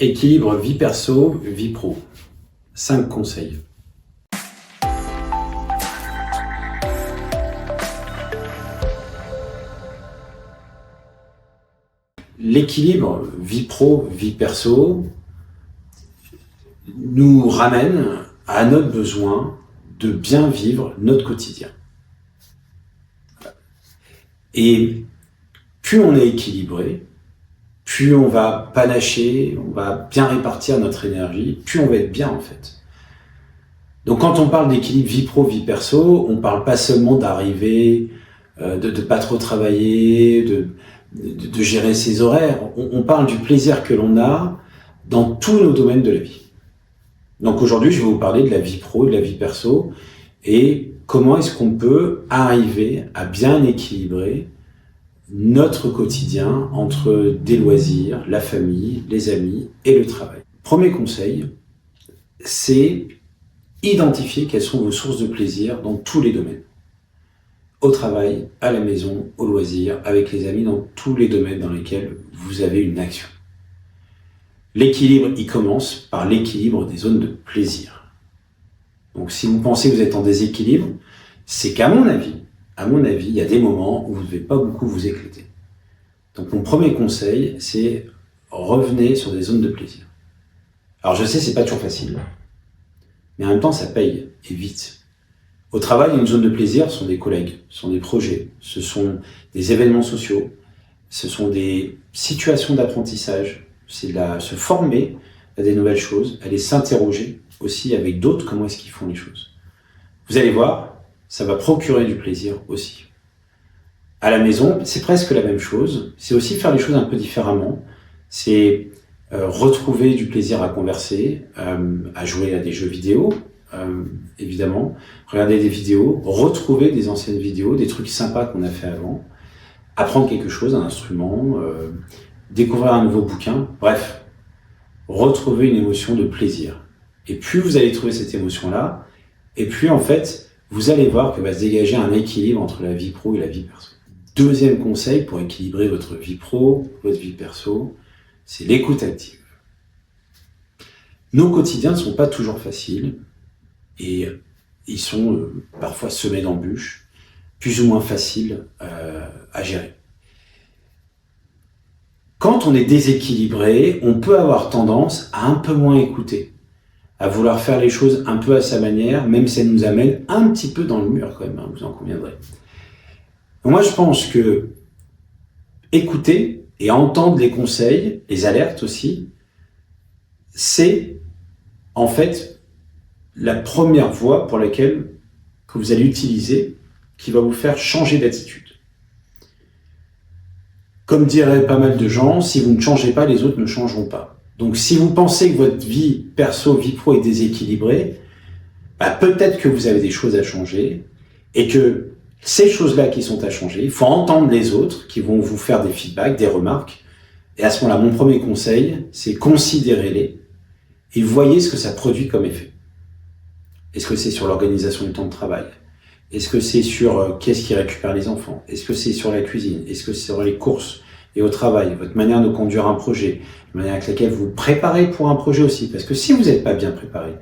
Équilibre vie perso, vie pro. 5 conseils. L'équilibre vie pro, vie perso nous ramène à notre besoin de bien vivre notre quotidien. Et plus on est équilibré, plus on va panacher, on va bien répartir notre énergie, plus on va être bien en fait. Donc quand on parle d'équilibre vie pro, vie perso, on parle pas seulement d'arriver, de pas trop travailler, de gérer ses horaires. On parle du plaisir que l'on a dans tous nos domaines de la vie. Donc aujourd'hui, je vais vous parler de la vie pro et de la vie perso et comment est-ce qu'on peut arriver à bien équilibrer notre quotidien entre des loisirs, la famille, les amis et le travail. Premier conseil, c'est identifier quelles sont vos sources de plaisir dans tous les domaines. Au travail, à la maison, au loisir, avec les amis, dans tous les domaines dans lesquels vous avez une action. L'équilibre, il commence par l'équilibre des zones de plaisir. Donc si vous pensez que vous êtes en déséquilibre, c'est qu'à mon avis, il y a des moments où vous ne devez pas beaucoup vous éclater. Donc mon premier conseil, c'est revenez sur des zones de plaisir. Alors je sais, c'est pas toujours facile, mais en même temps, ça paye, et vite. Au travail, une zone de plaisir, ce sont des collègues, ce sont des projets, ce sont des événements sociaux, ce sont des situations d'apprentissage, c'est se former à des nouvelles choses, aller s'interroger aussi avec d'autres comment est-ce qu'ils font les choses. Vous allez voir, ça va procurer du plaisir aussi. À la maison, c'est presque la même chose. C'est aussi faire les choses un peu différemment. C'est retrouver du plaisir à converser, à jouer à des jeux vidéo, évidemment, regarder des vidéos, retrouver des anciennes vidéos, des trucs sympas qu'on a fait avant, apprendre quelque chose, un instrument, découvrir un nouveau bouquin, bref, retrouver une émotion de plaisir. Et plus vous allez trouver cette émotion-là, et plus en fait, vous allez voir que va se dégager un équilibre entre la vie pro et la vie perso. Deuxième conseil pour équilibrer votre vie pro, votre vie perso, c'est l'écoute active. Nos quotidiens ne sont pas toujours faciles et ils sont parfois semés d'embûches, plus ou moins faciles à gérer. Quand on est déséquilibré, on peut avoir tendance à un peu moins écouter, à vouloir faire les choses un peu à sa manière, même si elle nous amène un petit peu dans le mur quand même, vous en conviendrez. Donc moi je pense que écouter et entendre les conseils, les alertes aussi, c'est en fait la première voie pour laquelle que vous allez utiliser qui va vous faire changer d'attitude. Comme diraient pas mal de gens, si vous ne changez pas, les autres ne changeront pas. Donc si vous pensez que votre vie perso, vie pro est déséquilibrée, peut-être que vous avez des choses à changer et que ces choses-là qui sont à changer, il faut entendre les autres qui vont vous faire des feedbacks, des remarques. Et à ce moment-là, mon premier conseil, c'est considérez-les et voyez ce que ça produit comme effet. Est-ce que c'est sur l'organisation du temps de travail? Est-ce que c'est sur qu'est-ce qui récupère les enfants? Est-ce que c'est sur la cuisine? Est-ce que c'est sur les courses et au travail? Votre manière de conduire un projet, la manière avec laquelle vous préparez pour un projet aussi. Parce que si vous n'êtes pas bien préparé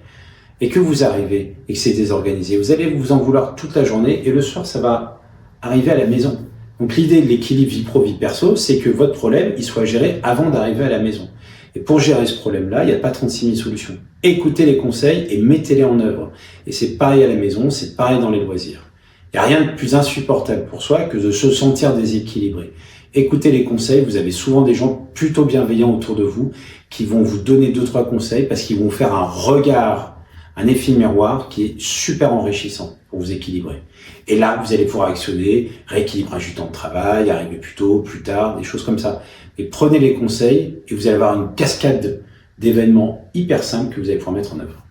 et que vous arrivez et que c'est désorganisé, vous allez vous en vouloir toute la journée et le soir, ça va arriver à la maison. Donc l'idée de l'équilibre vie pro, vie perso, c'est que votre problème, il soit géré avant d'arriver à la maison. Et pour gérer ce problème-là, il n'y a pas 36 000 solutions. Écoutez les conseils et mettez-les en œuvre. Et c'est pareil à la maison, c'est pareil dans les loisirs. Il n'y a rien de plus insupportable pour soi que de se sentir déséquilibré. Écoutez les conseils, vous avez souvent des gens plutôt bienveillants autour de vous qui vont vous donner 2-3 conseils parce qu'ils vont vous faire un regard, un effet miroir qui est super enrichissant pour vous équilibrer. Et là, vous allez pouvoir actionner rééquilibrage du temps de travail, arriver plus tôt, plus tard, des choses comme ça. Et prenez les conseils et vous allez avoir une cascade d'événements hyper simples que vous allez pouvoir mettre en œuvre.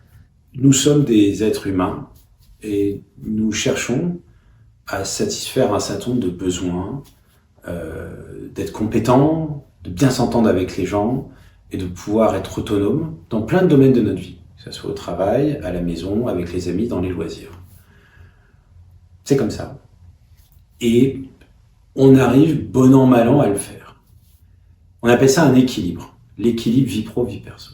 Nous sommes des êtres humains et nous cherchons à satisfaire un certain nombre de besoins, d'être compétents, de bien s'entendre avec les gens et de pouvoir être autonome dans plein de domaines de notre vie, que ce soit au travail, à la maison, avec les amis, dans les loisirs. C'est comme ça. Et on arrive bon an, mal an à le faire. On appelle ça un équilibre. l'équilibre vie pro, vie perso.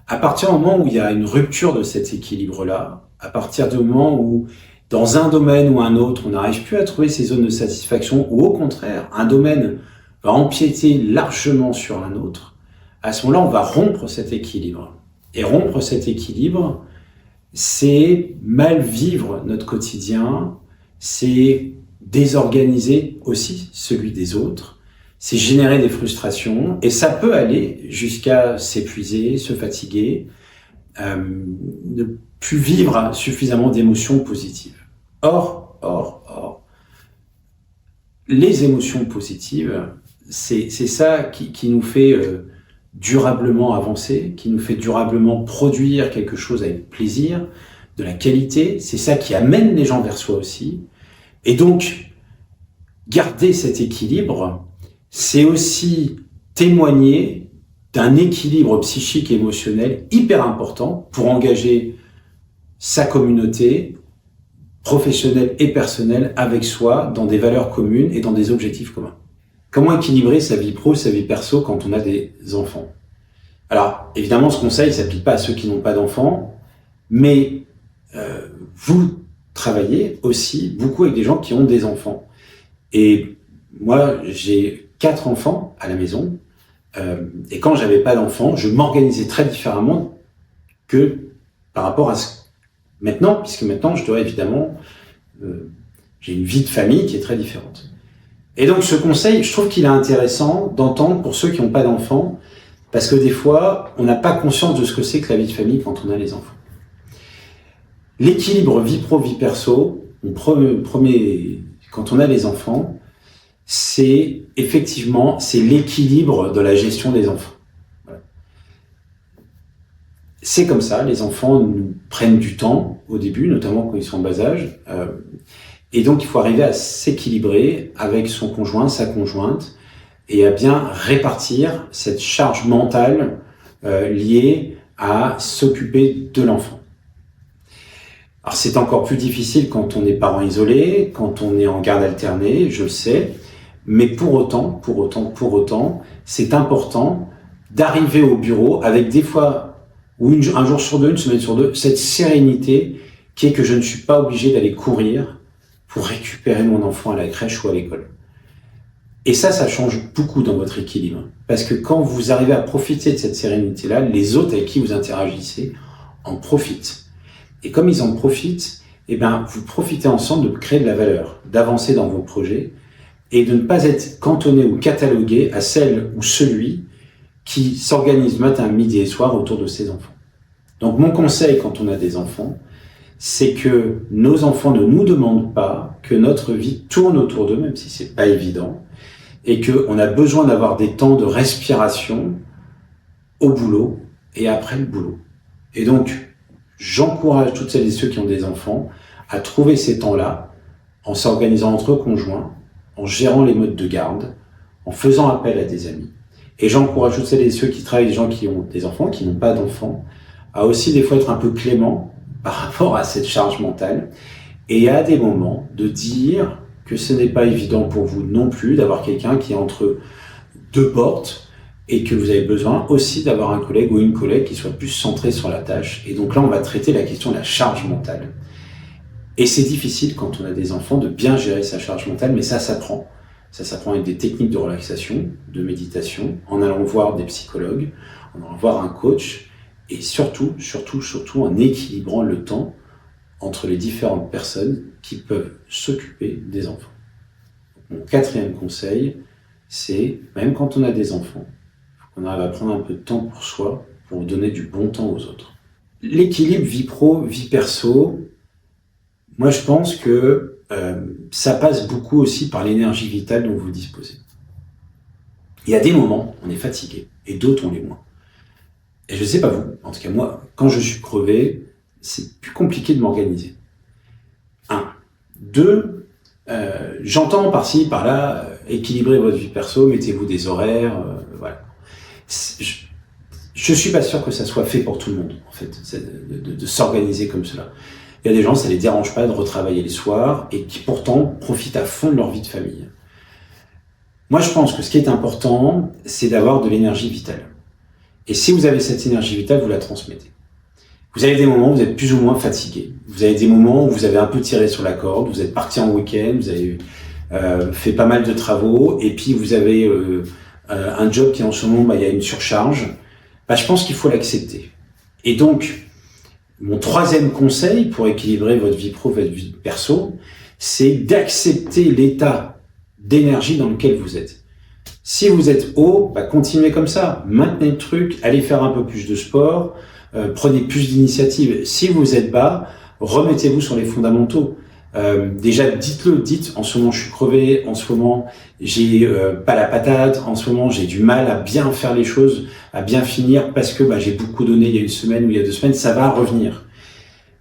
À partir du moment où il y a une rupture de cet équilibre-là, à partir du moment où dans un domaine ou un autre, on n'arrive plus à trouver ces zones de satisfaction, ou au contraire, un domaine va empiéter largement sur un autre, à ce moment-là, on va rompre cet équilibre. Et rompre cet équilibre, c'est mal vivre notre quotidien, c'est désorganiser aussi celui des autres, c'est générer des frustrations, et ça peut aller jusqu'à s'épuiser, se fatiguer, ne plus vivre suffisamment d'émotions positives. Or, les émotions positives, c'est ça qui nous fait durablement avancer, qui nous fait durablement produire quelque chose avec plaisir, de la qualité, c'est ça qui amène les gens vers soi aussi. Et donc, garder cet équilibre, c'est aussi témoigner d'un équilibre psychique et émotionnel hyper important pour engager sa communauté professionnelle et personnelle avec soi dans des valeurs communes et dans des objectifs communs. Comment équilibrer sa vie pro, sa vie perso quand on a des enfants? Alors, évidemment, ce conseil ne s'applique pas à ceux qui n'ont pas d'enfants, mais vous travaillez aussi beaucoup avec des gens qui ont des enfants. Et moi, j'ai 4 enfants à la maison, et quand j'avais pas d'enfants, je m'organisais très différemment que par rapport à maintenant, puisque maintenant, je dois évidemment... j'ai une vie de famille qui est très différente. Et donc, ce conseil, je trouve qu'il est intéressant d'entendre pour ceux qui n'ont pas d'enfants, parce que des fois, on n'a pas conscience de ce que c'est que la vie de famille quand on a les enfants. L'équilibre vie pro, vie perso, quand on a les enfants, c'est effectivement, c'est l'équilibre de la gestion des enfants. Voilà. C'est comme ça, les enfants nous prennent du temps au début, notamment quand ils sont en bas âge, et donc il faut arriver à s'équilibrer avec son conjoint, sa conjointe, et à bien répartir cette charge mentale liée à s'occuper de l'enfant. Alors c'est encore plus difficile quand on est parent isolé, quand on est en garde alternée, je le sais, mais pour autant, c'est important d'arriver au bureau avec des fois, ou un jour sur deux, une semaine sur deux, cette sérénité qui est que je ne suis pas obligé d'aller courir pour récupérer mon enfant à la crèche ou à l'école. Et ça change beaucoup dans votre équilibre. Parce que quand vous arrivez à profiter de cette sérénité-là, les autres avec qui vous interagissez en profitent. Et comme ils en profitent, vous profitez ensemble de créer de la valeur, d'avancer dans vos projets et de ne pas être cantonné ou catalogué à celle ou celui qui s'organise matin, midi et soir autour de ses enfants. Donc mon conseil quand on a des enfants, c'est que nos enfants ne nous demandent pas que notre vie tourne autour d'eux, même si c'est pas évident, et qu'on a besoin d'avoir des temps de respiration au boulot et après le boulot. Et donc, j'encourage toutes celles et ceux qui ont des enfants à trouver ces temps-là en s'organisant entre eux conjoints, en gérant les modes de garde, en faisant appel à des amis. Et j'encourage toutes celles et ceux qui travaillent, des gens qui ont des enfants, qui n'ont pas d'enfants, à aussi des fois être un peu clément par rapport à cette charge mentale et à des moments de dire que ce n'est pas évident pour vous non plus d'avoir quelqu'un qui est entre deux portes et que vous avez besoin aussi d'avoir un collègue ou une collègue qui soit plus centré sur la tâche. Et donc là, on va traiter la question de la charge mentale. Et c'est difficile quand on a des enfants de bien gérer sa charge mentale, mais ça s'apprend. Ça s'apprend avec des techniques de relaxation, de méditation, en allant voir des psychologues, en allant voir un coach, et surtout en équilibrant le temps entre les différentes personnes qui peuvent s'occuper des enfants. Mon 4e conseil, c'est, même quand on a des enfants, il faut qu'on arrive à prendre un peu de temps pour soi, pour donner du bon temps aux autres. L'équilibre vie pro, vie perso, moi je pense que ça passe beaucoup aussi par l'énergie vitale dont vous disposez. Il y a des moments, on est fatigué, et d'autres on l'est moins. Et je ne sais pas vous, en tout cas moi, quand je suis crevé, c'est plus compliqué de m'organiser. 1. 2, j'entends par-ci, par-là, équilibrer votre vie perso, mettez-vous des horaires, voilà. Je suis pas sûr que ça soit fait pour tout le monde, en fait, de s'organiser comme cela. Il y a des gens, ça les dérange pas de retravailler les soirs et qui pourtant profitent à fond de leur vie de famille. Moi, je pense que ce qui est important, c'est d'avoir de l'énergie vitale. Et si vous avez cette énergie vitale, vous la transmettez. Vous avez des moments où vous êtes plus ou moins fatigué. Vous avez des moments où vous avez un peu tiré sur la corde, vous êtes parti en week-end, vous avez fait pas mal de travaux, et puis vous avez un job qui en ce moment, il y a une surcharge. Je pense qu'il faut l'accepter. Et donc, mon troisième conseil pour équilibrer votre vie pro, votre vie perso, c'est d'accepter l'état d'énergie dans lequel vous êtes. Si vous êtes haut, continuez comme ça, maintenez le truc, allez faire un peu plus de sport, prenez plus d'initiatives. Si vous êtes bas, remettez-vous sur les fondamentaux. Déjà, dites en ce moment je suis crevé, en ce moment j'ai pas la patate, en ce moment j'ai du mal à bien faire les choses, à bien finir parce que j'ai beaucoup donné il y a une semaine ou il y a 2 semaines, ça va revenir.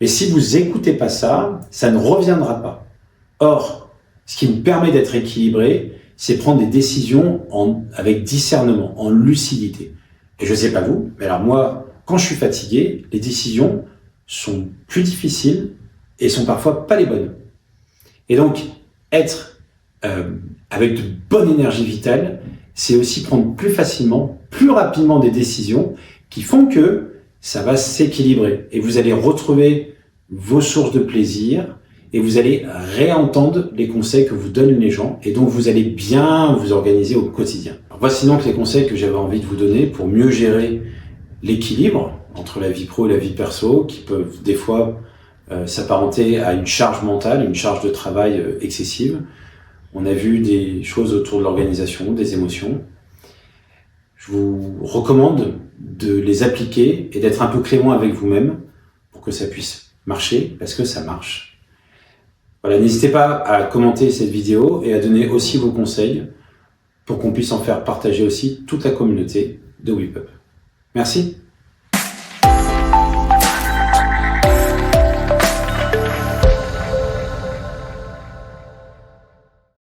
Mais si vous écoutez pas ça, ça ne reviendra pas. Or, ce qui nous permet d'être équilibré, c'est prendre des décisions avec discernement, en lucidité. Et je sais pas vous, mais alors moi, quand je suis fatigué, les décisions sont plus difficiles et sont parfois pas les bonnes. Et donc, être avec de bonne énergie vitale, c'est aussi prendre plus facilement, plus rapidement des décisions qui font que ça va s'équilibrer. Et vous allez retrouver vos sources de plaisir et vous allez réentendre les conseils que vous donnent les gens et donc vous allez bien vous organiser au quotidien. Alors, voici donc les conseils que j'avais envie de vous donner pour mieux gérer l'équilibre entre la vie pro et la vie perso qui peuvent des fois s'apparenter à une charge mentale, une charge de travail excessive. On a vu des choses autour de l'organisation, des émotions. Je vous recommande de les appliquer et d'être un peu clément avec vous-même pour que ça puisse marcher, parce que ça marche. Voilà, n'hésitez pas à commenter cette vidéo et à donner aussi vos conseils pour qu'on puisse en faire partager aussi toute la communauté de WePub. Merci.